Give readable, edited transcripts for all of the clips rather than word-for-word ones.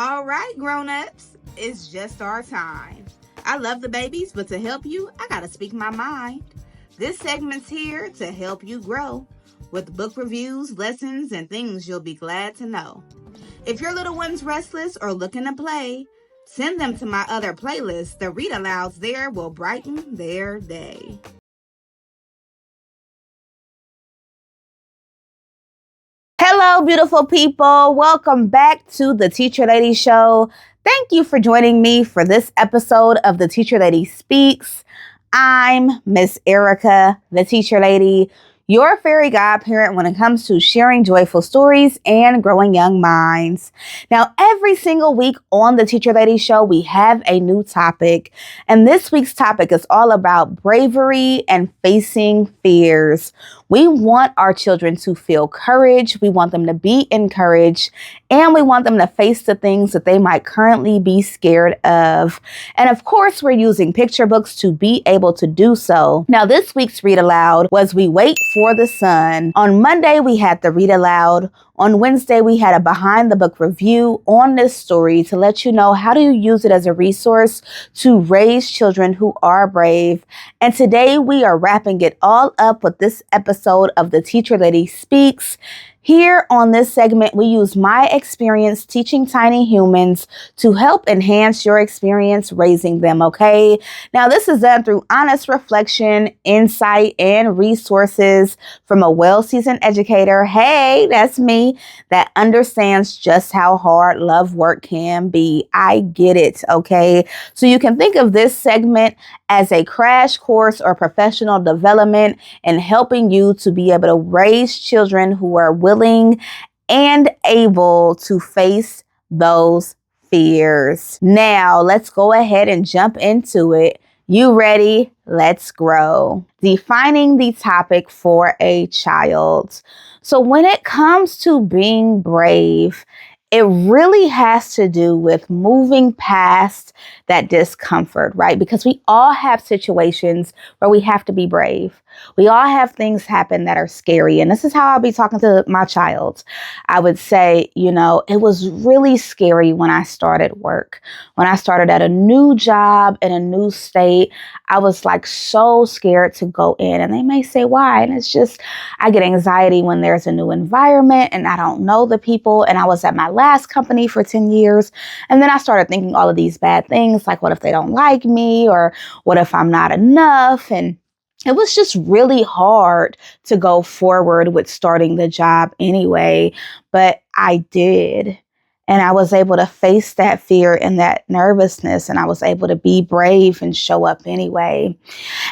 All right, grown-ups, it's just our time. I love the babies, but to help you, I gotta speak my mind. This segment's here to help you grow with book reviews, lessons, and things you'll be glad to know. If your little one's restless or looking to play, send them to my other playlist. The read-alouds there will brighten their day. Hello, beautiful people. Welcome back to the Teacher Lady Show. Thank you for joining me for this episode of the Teacher Lady Speaks. I'm Miss Erica, the Teacher Lady, your fairy godparent when it comes to sharing joyful stories and growing young minds. Now, every single week on the Teacher Lady Show, we have a new topic. And this week's topic is all about bravery and facing fears. We want our children to feel courage. We want them to be encouraged. And we want them to face the things that they might currently be scared of. And of course, we're using picture books to be able to do so. Now, this week's read aloud was We Wait for the Sun. On Monday, we had the read aloud. On Wednesday, we had a behind the book review on this story to let you know how do you use it as a resource to raise children who are brave. And today we are wrapping it all up with this episode of the Teacher Lady Speaks. Here on this segment, we use my experience teaching tiny humans to help enhance your experience raising them, okay? Now, this is done through honest reflection, insight, and resources from a well-seasoned educator. Hey, that's me, that understands just how hard love work can be. I get it, okay? So you can think of this segment as a crash course or professional development in helping you to be able to raise children who are willing and able to face those fears. Now, let's go ahead and jump into it. You ready? Let's grow. Defining the topic for a child. So when it comes to being brave, it really has to do with moving past that discomfort, right? Because we all have situations where we have to be brave. We all have things happen that are scary. And this is how I'll be talking to my child. I would say, it was really scary when I started work. When I started at a new job in a new state, I was like so scared to go in. And they may say, why? And it's just, I get anxiety when there's a new environment and I don't know the people. And I was at my last company for 10 years. And then I started thinking all of these bad things, like what if they don't like me, or what if I'm not enough? And it was just really hard to go forward with starting the job anyway, but I did. And I was able to face that fear and that nervousness, and I was able to be brave and show up anyway.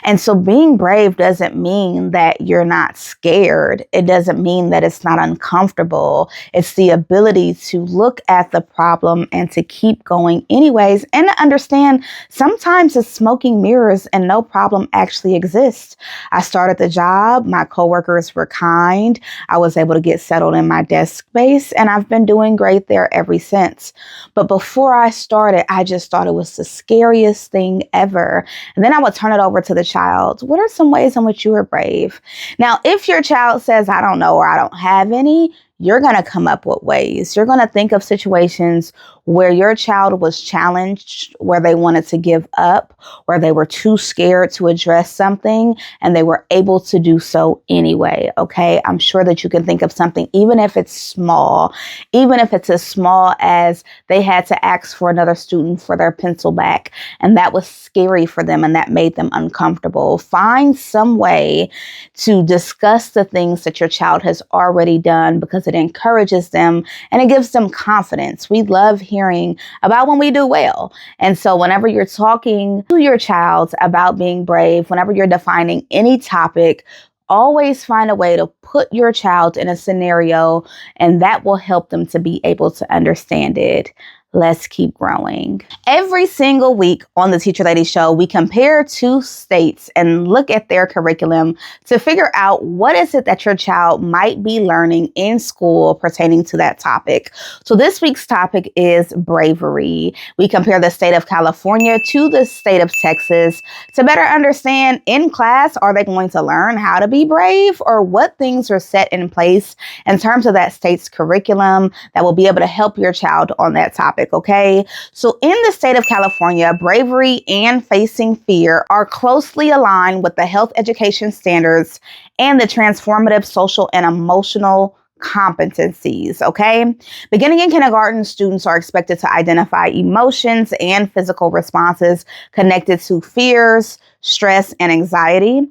And so being brave doesn't mean that you're not scared. It doesn't mean that it's not uncomfortable. It's the ability to look at the problem and to keep going anyways, and to understand sometimes it's smoking mirrors and no problem actually exists. I started the job. My coworkers were kind. I was able to get settled in my desk space, and I've been doing great there ever since. But before I started, I just thought it was the scariest thing ever. And then I would turn it over to the child. What are some ways in which you are brave? Now, if your child says, I don't know, or I don't have any, you're going to come up with ways. You're going to think of situations where your child was challenged, where they wanted to give up, where they were too scared to address something, and they were able to do so anyway. Okay, I'm sure that you can think of something, even if it's small, even if it's as small as they had to ask for another student for their pencil back, and that was scary for them, and that made them uncomfortable. Find some way to discuss the things that your child has already done, because it encourages them and it gives them confidence. We love hearing about when we do well. And so whenever you're talking to your child about being brave, whenever you're defining any topic, always find a way to put your child in a scenario, and that will help them to be able to understand it. Let's keep growing. Every single week on the Teacher Lady Show, we compare two states and look at their curriculum to figure out what is it that your child might be learning in school pertaining to that topic. So this week's topic is bravery. We compare the state of California to the state of Texas to better understand in class, are they going to learn how to be brave, or what things are set in place in terms of that state's curriculum that will be able to help your child on that topic. topic, okay? So in the state of California, bravery and facing fear are closely aligned with the health education standards and the transformative social and emotional competencies, okay? Beginning in kindergarten, students are expected to identify emotions and physical responses connected to fears, stress, and anxiety.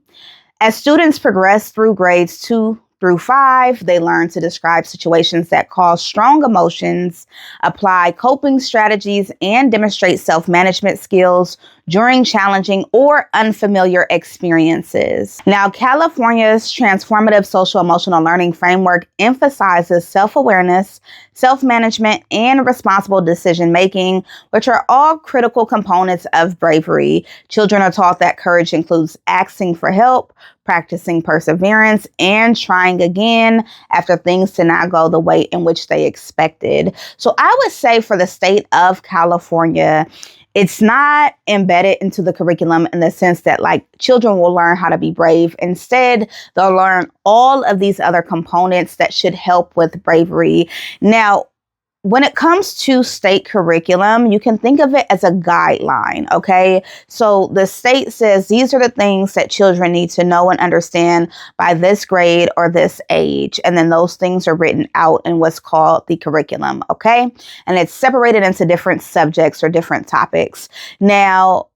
As students progress through grades 2 through 5, they learn to describe situations that cause strong emotions, apply coping strategies, and demonstrate self-management skills during challenging or unfamiliar experiences. Now, California's transformative social emotional learning framework emphasizes self-awareness, self-management, and responsible decision-making, which are all critical components of bravery. Children are taught that courage includes asking for help, practicing perseverance, and trying again after things did not go the way in which they expected. So I would say for the state of California, it's not embedded into the curriculum in the sense that like children will learn how to be brave. Instead, they'll learn all of these other components that should help with bravery. Now, when it comes to state curriculum, you can think of it as a guideline, okay? So the state says these are the things that children need to know and understand by this grade or this age. And then those things are written out in what's called the curriculum, okay? And it's separated into different subjects or different topics. Now,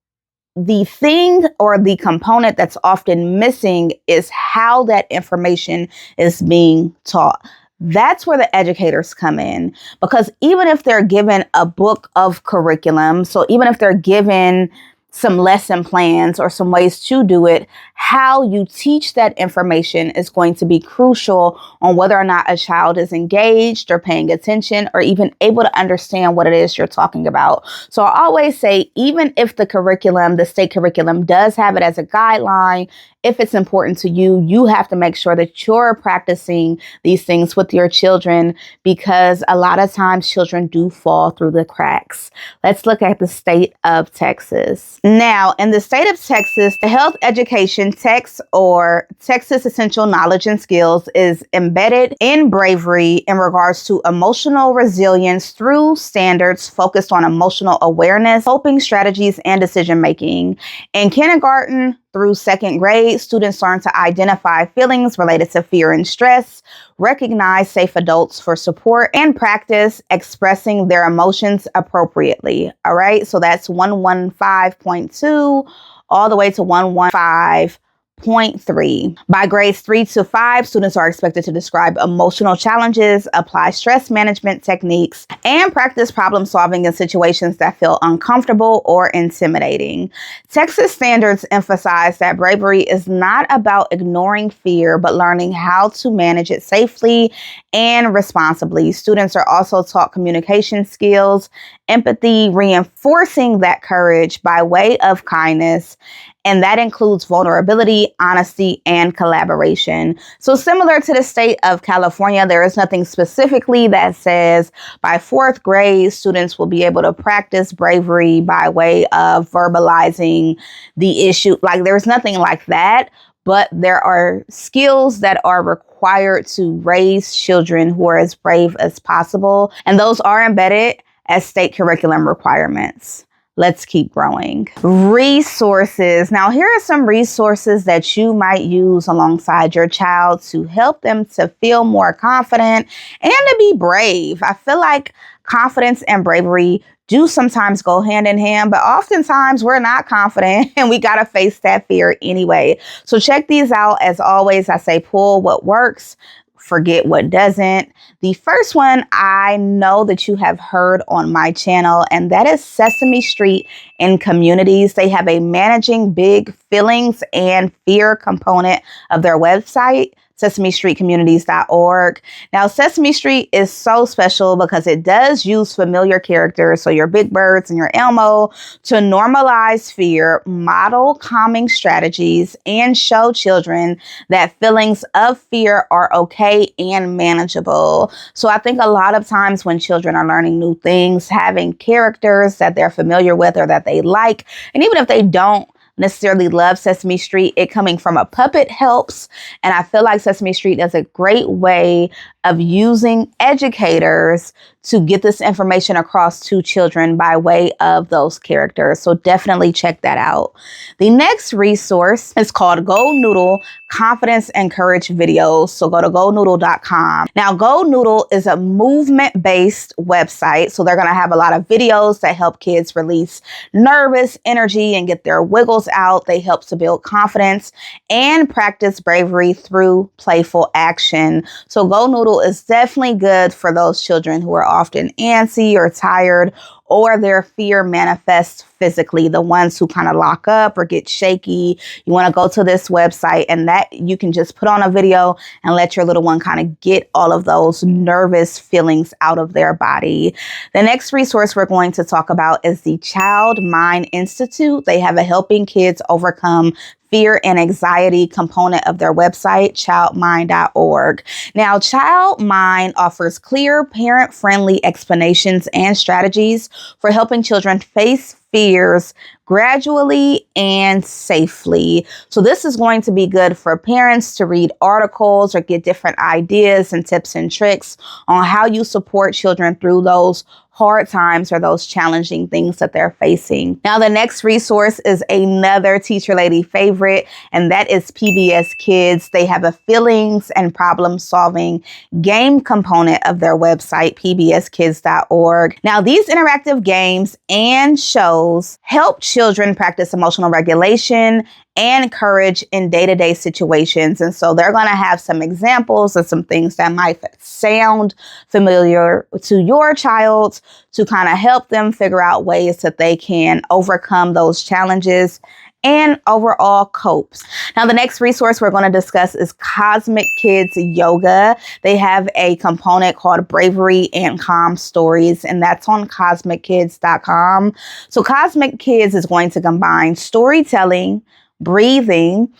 the thing or the component that's often missing is how that information is being taught. That's where the educators come in, because even if they're given a book of curriculum, so even if they're given some lesson plans or some ways to do it, how you teach that information is going to be crucial on whether or not a child is engaged or paying attention or even able to understand what it is you're talking about. So I always say, even if the curriculum, the state curriculum does have it as a guideline, if it's important to you, you have to make sure that you're practicing these things with your children, because a lot of times children do fall through the cracks. Let's look at the state of Texas. Now, in the state of Texas, the health education text or Texas Essential Knowledge and Skills is embedded in bravery in regards to emotional resilience through standards focused on emotional awareness, coping strategies, and decision making. In kindergarten through second grade, students learn to identify feelings related to fear and stress, recognize safe adults for support, and practice expressing their emotions appropriately. All right, so that's 115.2 all the way to 115.3. By grades 3 to 5, students are expected to describe emotional challenges, apply stress management techniques, and practice problem solving in situations that feel uncomfortable or intimidating. Texas standards emphasize that bravery is not about ignoring fear, but learning how to manage it safely and responsibly. Students are also taught communication skills, empathy, reinforcing that courage by way of kindness. And that includes vulnerability, honesty, and collaboration. So similar to the state of California, there is nothing specifically that says by 4th grade, students will be able to practice bravery by way of verbalizing the issue. Like there's nothing like that, but there are skills that are required to raise children who are as brave as possible. And those are embedded as state curriculum requirements. Let's keep growing. Resources. Now, here are some resources that you might use alongside your child to help them to feel more confident and to be brave. I feel like confidence and bravery do sometimes go hand in hand, but oftentimes we're not confident and we got to face that fear anyway. So check these out. As always, I say pull what works, forget what doesn't. The first one I know that you have heard on my channel, and that is Sesame Street in Communities. They have a managing big feelings and fear component of their website, sesamestreetcommunities.org. Now, Sesame Street is so special because it does use familiar characters, so your Big Birds and your Elmo, to normalize fear, model calming strategies, and show children that feelings of fear are okay and manageable. So I think a lot of times when children are learning new things, having characters that they're familiar with or that they like, and even if they don't necessarily love Sesame Street, it coming from a puppet helps. And I feel like Sesame Street is a great way of using educators to get this information across to children by way of those characters. So definitely check that out. The next resource is called Go Noodle Confidence and Courage Videos. So go to gonoodle.com. Now, Go Noodle is a movement-based website. So they're going to have a lot of videos that help kids release nervous energy and get their wiggles out. They help to build confidence and practice bravery through playful action. So Go Noodle is definitely good for those children who are often antsy or tired, or their fear manifests physically, the ones who kind of lock up or get shaky. You want to go to this website, and that you can just put on a video and let your little one kind of get all of those nervous feelings out of their body. The next resource we're going to talk about is the Child Mind Institute. They have a Helping Kids Overcome Fear and Anxiety component of their website, childmind.org. Now, Child Mind offers clear, parent-friendly explanations and strategies for helping children face fears gradually and safely. So this is going to be good for parents to read articles or get different ideas and tips and tricks on how you support children through those hard times or those challenging things that they're facing. Now, the next resource is another Teacher Lady favorite, and that is PBS Kids. They have a feelings and problem solving game component of their website, pbskids.org. Now, these interactive games and shows help children practice emotional regulation and courage in day-to-day situations. And so they're going to have some examples of some things that might sound familiar to your child to kind of help them figure out ways that they can overcome those challenges and overall copes. Now, the next resource we're going to discuss is Cosmic Kids Yoga. They have a component called Bravery and Calm Stories, and that's on cosmickids.com. So Cosmic Kids is going to combine storytelling, breathing,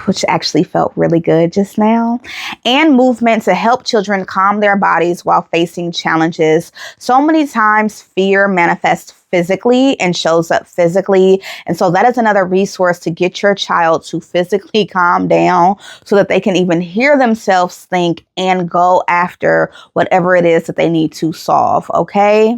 which actually felt really good just now, and movement to help children calm their bodies while facing challenges. So many times fear manifests physically and shows up physically. And so that is another resource to get your child to physically calm down so that they can even hear themselves think and go after whatever it is that they need to solve. Okay.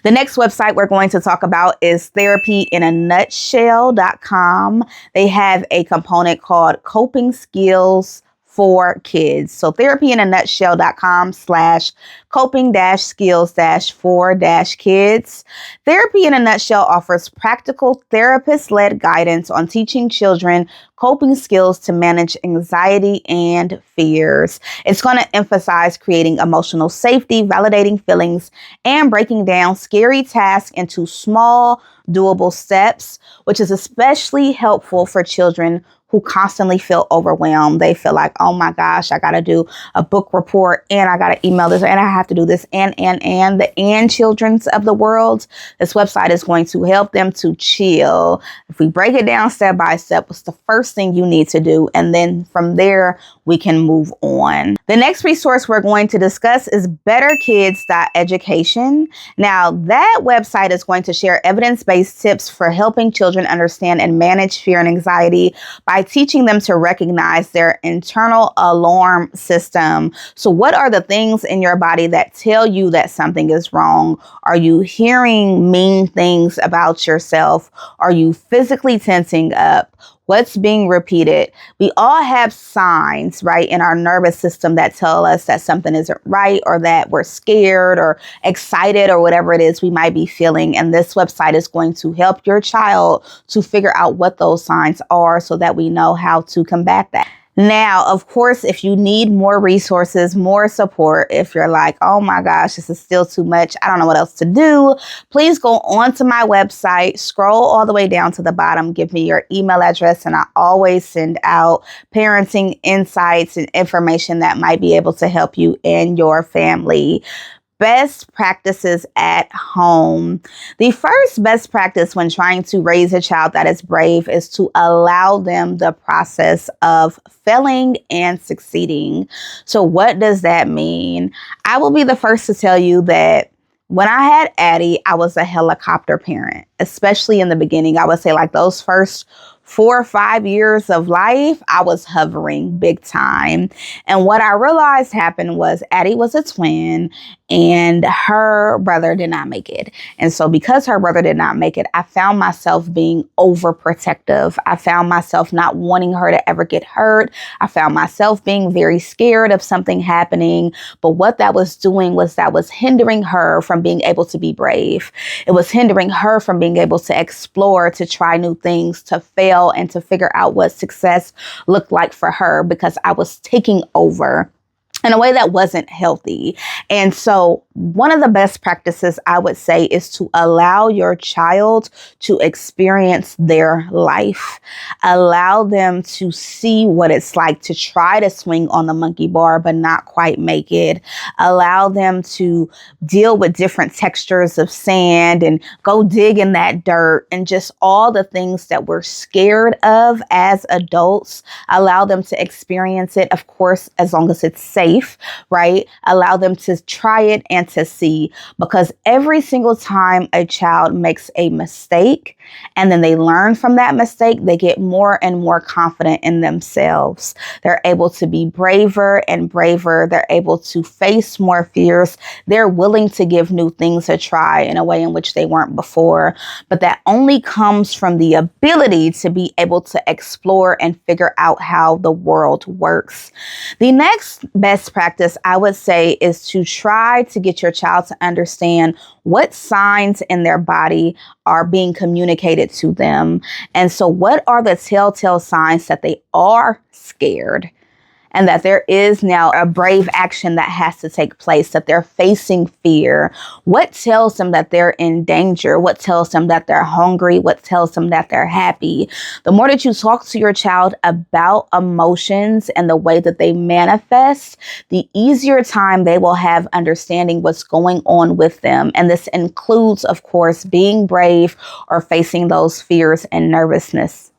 The next website we're going to talk about is therapyinanutshell.com. They have a component called Coping Skills for Kids. So therapyinanutshell.com/coping-skills-for-kids. Therapy in a Nutshell offers practical therapist-led guidance on teaching children coping skills to manage anxiety and fears. It's going to emphasize creating emotional safety, validating feelings, and breaking down scary tasks into small, doable steps, which is especially helpful for children who constantly feel overwhelmed. They feel like, oh my gosh, I got to do a book report and I got to email this and I have to do this and the children's of the world. This website is going to help them to chill. If we break it down step by step, what's the first thing you need to do? And then from there, we can move on. The next resource we're going to discuss is betterkids.education. Now, that website is going to share evidence-based tips for helping children understand and manage fear and anxiety by teaching them to recognize their internal alarm system. So what are the things in your body that tell you that something is wrong? Are you hearing mean things about yourself? Are you physically tensing up? What's being repeated? We all have signs, right, in our nervous system that tell us that something isn't right or that we're scared or excited or whatever it is we might be feeling. And this website is going to help your child to figure out what those signs are so that we know how to combat that. Now, of course, if you need more resources, more support, if you're like, oh my gosh, this is still too much, I don't know what else to do, please go onto my website, scroll all the way down to the bottom, give me your email address, and I always send out parenting insights and information that might be able to help you and your family. Best practices at home. The first best practice when trying to raise a child that is brave is to allow them the process of failing and succeeding. So what does that mean? I will be the first to tell you that when I had Addie, I was a helicopter parent, especially in the beginning. I would say like those first 4 or 5 years of life, I was hovering big time. And what I realized happened was Addie was a twin and her brother did not make it. And so because her brother did not make it, I found myself being overprotective. I found myself not wanting her to ever get hurt. I found myself being very scared of something happening. But what that was doing was that was hindering her from being able to be brave. It was hindering her from being able to explore, to try new things, to fail, and to figure out what success looked like for her because I was taking over in a way that wasn't healthy. And so one of the best practices I would say is to allow your child to experience their life. Allow them to see what it's like to try to swing on the monkey bar, but not quite make it. Allow them to deal with different textures of sand and go dig in that dirt and just all the things that we're scared of as adults. Allow them to experience it, of course, as long as it's safe, right? Allow them to try it and to see, because every single time a child makes a mistake and then they learn from that mistake, they get more and more confident in themselves. They're able to be braver and braver. They're able to face more fears. They're willing to give new things a try in a way in which they weren't before. But that only comes from the ability to be able to explore and figure out how the world works. The next best practice I would say is to try to get your child to understand what signs in their body are being communicated to them. And so what are the telltale signs that they are scared? And that there is now a brave action that has to take place, that they're facing fear. What tells them that they're in danger? What tells them that they're hungry? What tells them that they're happy? The more that you talk to your child about emotions and the way that they manifest, the easier time they will have understanding what's going on with them. And this includes, of course, being brave or facing those fears and nervousness.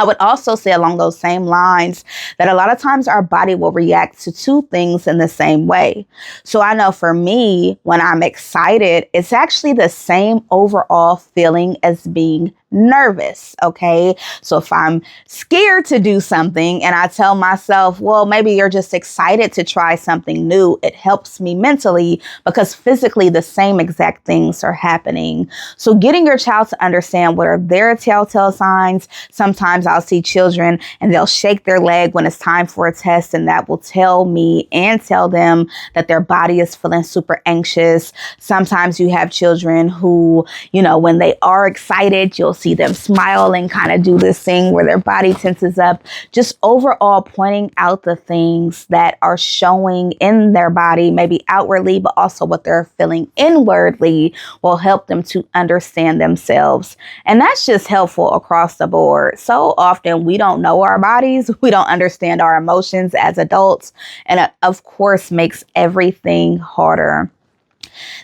I would also say along those same lines that a lot of times our body will react to two things in the same way. So I know for me, when I'm excited, it's actually the same overall feeling as being nervous. Okay. So if I'm scared to do something and I tell myself, well, maybe you're just excited to try something new, it helps me mentally because physically the same exact things are happening. So getting your child to understand what are their telltale signs. Sometimes I'll see children and they'll shake their leg when it's time for a test, and that will tell me and tell them that their body is feeling super anxious. Sometimes you have children who, when they are excited, you'll see them smile and kind of do this thing where their body tenses up. Just overall pointing out the things that are showing in their body, maybe outwardly, but also what they're feeling inwardly will help them to understand themselves. And that's just helpful across the board. So often we don't know our bodies. We don't understand our emotions as adults. And it, of course, makes everything harder.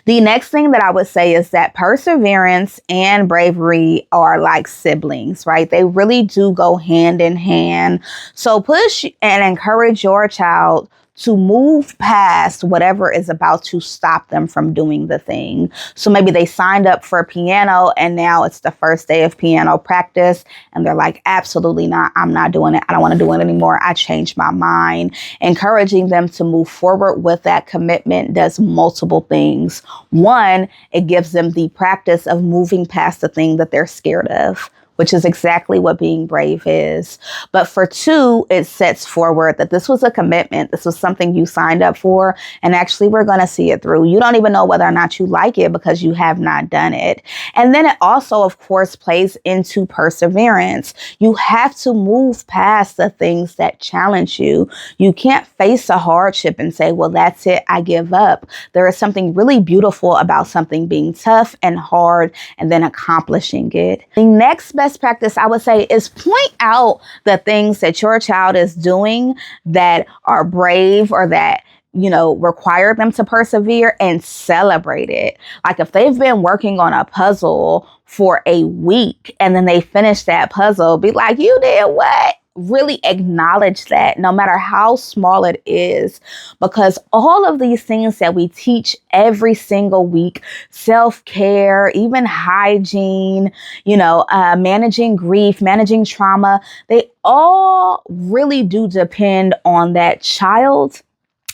The next thing that I would say is that perseverance and bravery are like siblings, right? They really do go hand in hand. So push and encourage your child to move past whatever is about to stop them from doing the thing. So maybe they signed up for piano and now it's the first day of piano practice and they're like, absolutely not. I'm not doing it. I don't want to do it anymore. I changed my mind. Encouraging them to move forward with that commitment does multiple things. One, it gives them the practice of moving past the thing that they're scared of, which is exactly what being brave is. But for two, it sets forward that this was a commitment. This was something you signed up for. And actually, we're going to see it through. You don't even know whether or not you like it because you have not done it. And then it also, of course, plays into perseverance. You have to move past the things that challenge you. You can't face a hardship and say, well, that's it. I give up. There is something really beautiful about something being tough and hard and then accomplishing it. The next best practice I would say is point out the things that your child is doing that are brave or that require them to persevere, and celebrate it. Like if they've been working on a puzzle for a week and then they finish that puzzle, be like, you did what? really acknowledge that no matter how small it is, because all of these things that we teach every single week, self-care, even hygiene, managing grief, managing trauma, they all really do depend on that child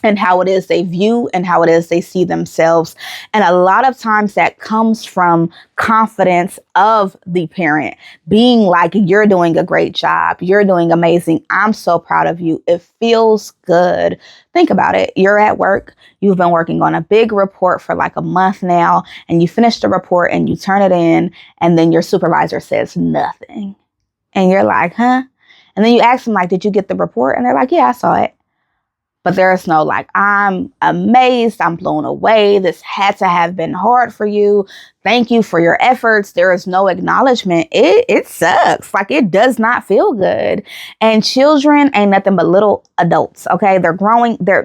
and how it is they view and how it is they see themselves. And a lot of times that comes from confidence of the parent being like, you're doing a great job. You're doing amazing. I'm so proud of you. It feels good. Think about it. You're at work. You've been working on a big report for like a month now, and you finish the report and you turn it in, and then your supervisor says nothing. And you're like, huh? And then you ask them, like, did you get the report? And they're like, yeah, I saw it. But there's no like, I'm amazed, I'm blown away. This had to have been hard for you. Thank you for your efforts. There is no acknowledgement. It sucks. Like, it does not feel good. And children ain't nothing but little adults. Okay. They're growing. They're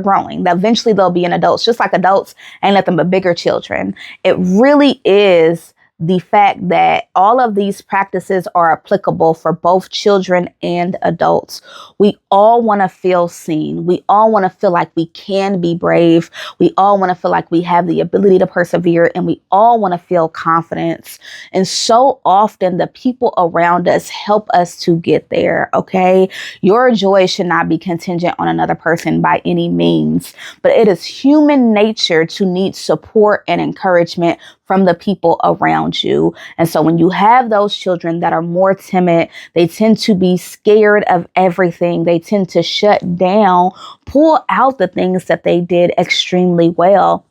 growing. Eventually they'll be an adults, just like adults ain't nothing but bigger children. It really is the fact that all of these practices are applicable for both children and adults. We all want to feel seen. We all want to feel like we can be brave. We all want to feel like we have the ability to persevere, and we all want to feel confidence. And so often the people around us help us to get there. Okay. Your joy should not be contingent on another person by any means, but it is human nature to need support and encouragement from the people around you. And so when you have those children that are more timid, they tend to be scared of everything. They tend to shut down, pull out the things that they did extremely well.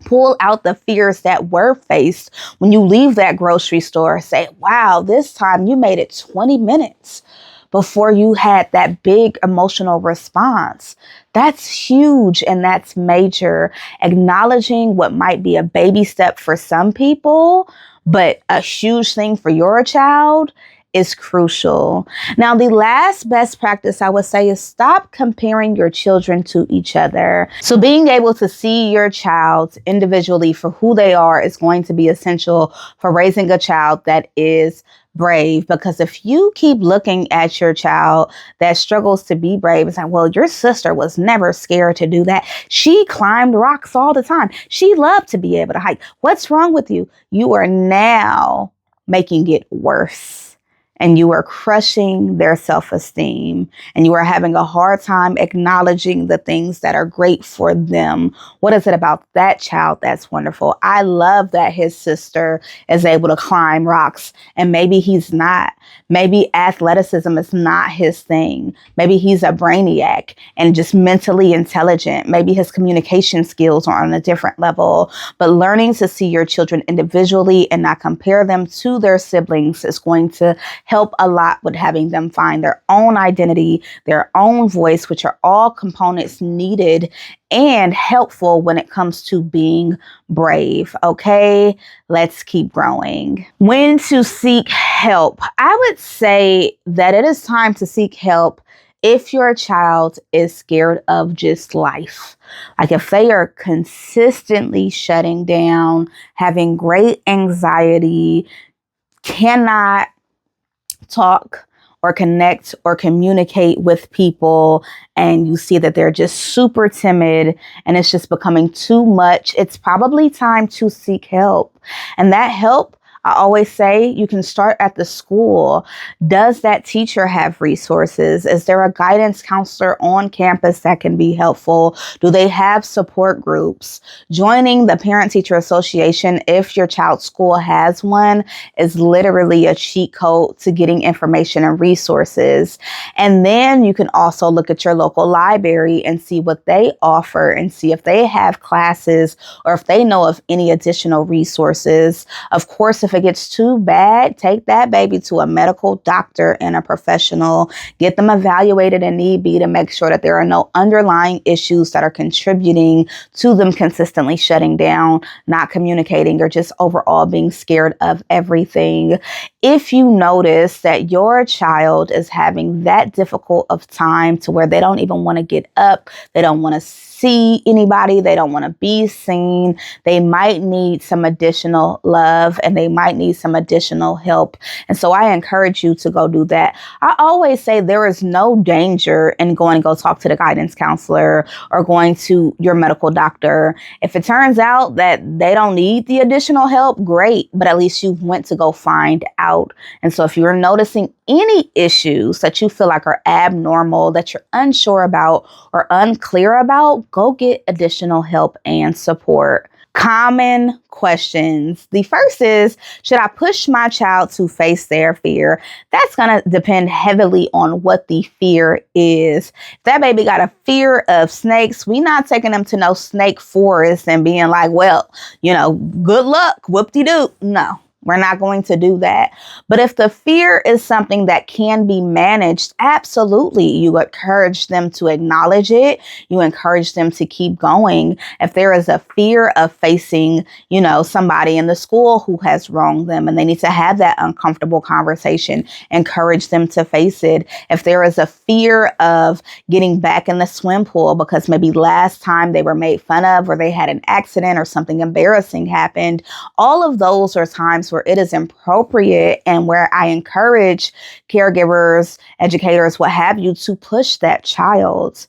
Pull out the fears that were faced when you leave that grocery store. Say, wow, this time you made it 20 minutes before you had that big emotional response. That's huge and that's major. Acknowledging what might be a baby step for some people, but a huge thing for your child is crucial. Now, the last best practice I would say is stop comparing your children to each other. So being able to see your child individually for who they are is going to be essential for raising a child that is brave. Because if you keep looking at your child that struggles to be brave and say, well, your sister was never scared to do that. She climbed rocks all the time. She loved to be able to hike. What's wrong with you? You are now making it worse. And you are crushing their self-esteem, and you are having a hard time acknowledging the things that are great for them. What is it about that child that's wonderful? I love that his sister is able to climb rocks, and maybe he's not. Maybe athleticism is not his thing. Maybe he's a brainiac and just mentally intelligent. Maybe his communication skills are on a different level. But learning to see your children individually and not compare them to their siblings is going to help a lot with having them find their own identity, their own voice, which are all components needed and helpful when it comes to being brave. Okay, let's keep growing. When to seek help? I would say that it is time to seek help if your child is scared of just life. Like if they are consistently shutting down, having great anxiety, cannot talk or connect or communicate with people, and you see that they're just super timid and it's just becoming too much, it's probably time to seek help. And that help, I always say, you can start at the school. Does that teacher have resources? Is there a guidance counselor on campus that can be helpful? Do they have support groups? Joining the Parent-Teacher Association, if your child's school has one, is literally a cheat code to getting information and resources. And then you can also look at your local library and see what they offer and see if they have classes or if they know of any additional resources. Of course, if it gets too bad, take that baby to a medical doctor and a professional. Get them evaluated and need be to make sure that there are no underlying issues that are contributing to them consistently shutting down, not communicating, or just overall being scared of everything. If you notice that your child is having that difficult of time to where they don't even want to get up, they don't want to see anybody, they don't want to be seen, they might need some additional love, and they might might need some additional help. And so I encourage you to go do that. I always say there is no danger in going to go talk to the guidance counselor or going to your medical doctor. If it turns out that they don't need the additional help, great, but at least you went to go find out. And so if you're noticing any issues that you feel like are abnormal, that you're unsure about or unclear about, go get additional help and support. Common questions. The first is, should I push my child to face their fear? That's going to depend heavily on what the fear is. If that baby got a fear of snakes, we not taking them to no snake forest and being like, well, good luck, whoop-de-doo. No. We're not going to do that. But if the fear is something that can be managed, absolutely. You encourage them to acknowledge it. You encourage them to keep going. If there is a fear of facing, somebody in the school who has wronged them and they need to have that uncomfortable conversation, encourage them to face it. If there is a fear of getting back in the swim pool because maybe last time they were made fun of or they had an accident or something embarrassing happened, all of those are times where it is appropriate and where I encourage caregivers, educators, what have you, to push that child.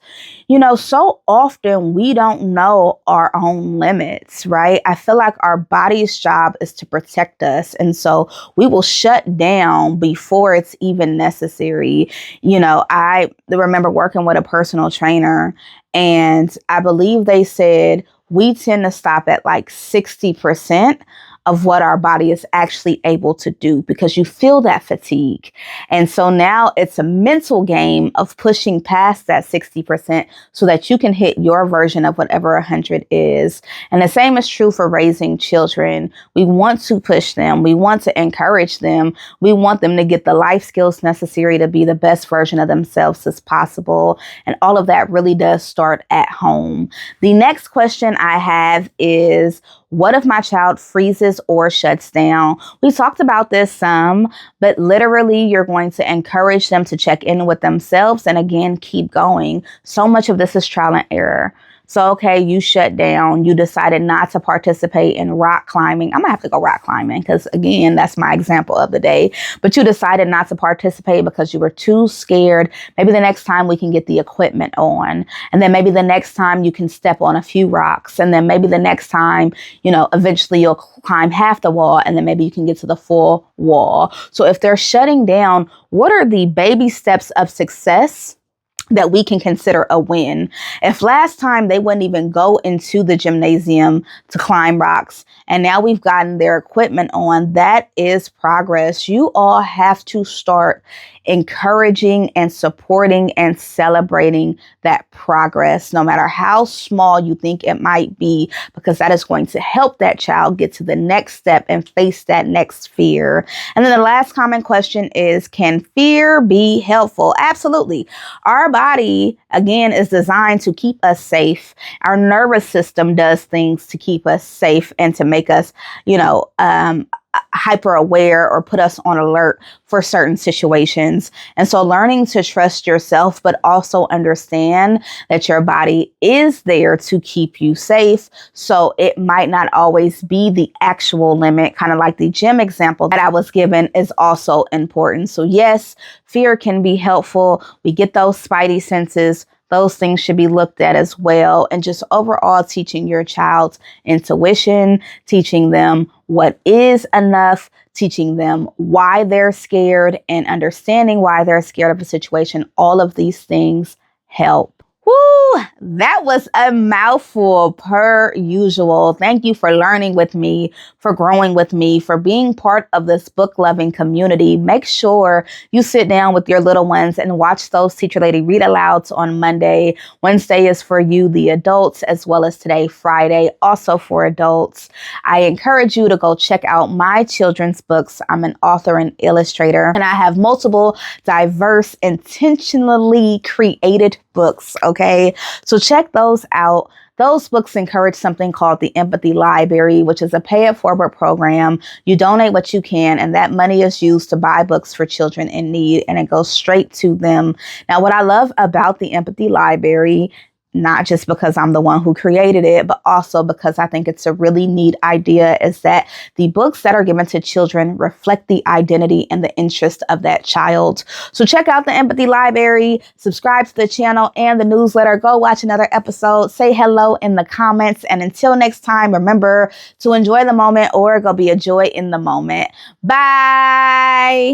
So often we don't know our own limits, right? I feel like our body's job is to protect us. And so we will shut down before it's even necessary. I remember working with a personal trainer, and I believe they said we tend to stop at like 60% of what our body is actually able to do because you feel that fatigue. And so now it's a mental game of pushing past that 60% so that you can hit your version of whatever 100 is. And the same is true for raising children. We want to push them. We want to encourage them. We want them to get the life skills necessary to be the best version of themselves as possible. And all of that really does start at home. The next question I have is, what if my child freezes or shuts down? We talked about this some, but literally you're going to encourage them to check in with themselves and again, keep going. So much of this is trial and error. So, okay, you shut down. You decided not to participate in rock climbing. I'm going to have to go rock climbing because, again, that's my example of the day. But you decided not to participate because you were too scared. Maybe the next time we can get the equipment on. And then maybe the next time you can step on a few rocks. And then maybe the next time, eventually you'll climb half the wall. And then maybe you can get to the full wall. So if they're shutting down, what are the baby steps of success that we can consider a win? If last time they wouldn't even go into the gymnasium to climb rocks and now we've gotten their equipment on, that is progress. You all have to start encouraging and supporting and celebrating that progress, no matter how small you think it might be, because that is going to help that child get to the next step and face that next fear. And then the last common question is, can fear be helpful? Absolutely. Our body, again, is designed to keep us safe. Our nervous system does things to keep us safe and to make us, hyper aware or put us on alert for certain situations. And so learning to trust yourself, but also understand that your body is there to keep you safe. So it might not always be the actual limit, kind of like the gym example that I was given, is also important. So yes, fear can be helpful. We get those spidey senses. Those things should be looked at as well. And just overall teaching your child's intuition, teaching them what is enough, teaching them why they're scared and understanding why they're scared of a situation. All of these things help. Woo, that was a mouthful per usual. Thank you for learning with me, for growing with me, for being part of this book-loving community. Make sure you sit down with your little ones and watch those Teacher Lady read-alouds on Monday. Wednesday is for you, the adults, as well as today, Friday, also for adults. I encourage you to go check out my children's books. I'm an author and illustrator, and I have multiple diverse, intentionally created books. Okay, so check those out. Those books encourage something called the Empathy Library, which is a pay-it-forward program. You donate what you can, and that money is used to buy books for children in need, and it goes straight to them. Now, what I love about the Empathy Library not just because I'm the one who created it, but also because I think it's a really neat idea, is that the books that are given to children reflect the identity and the interest of that child. So check out the Empathy Library, subscribe to the channel and the newsletter, go watch another episode, say hello in the comments. And until next time, remember to enjoy the moment, or go be a joy in the moment. Bye.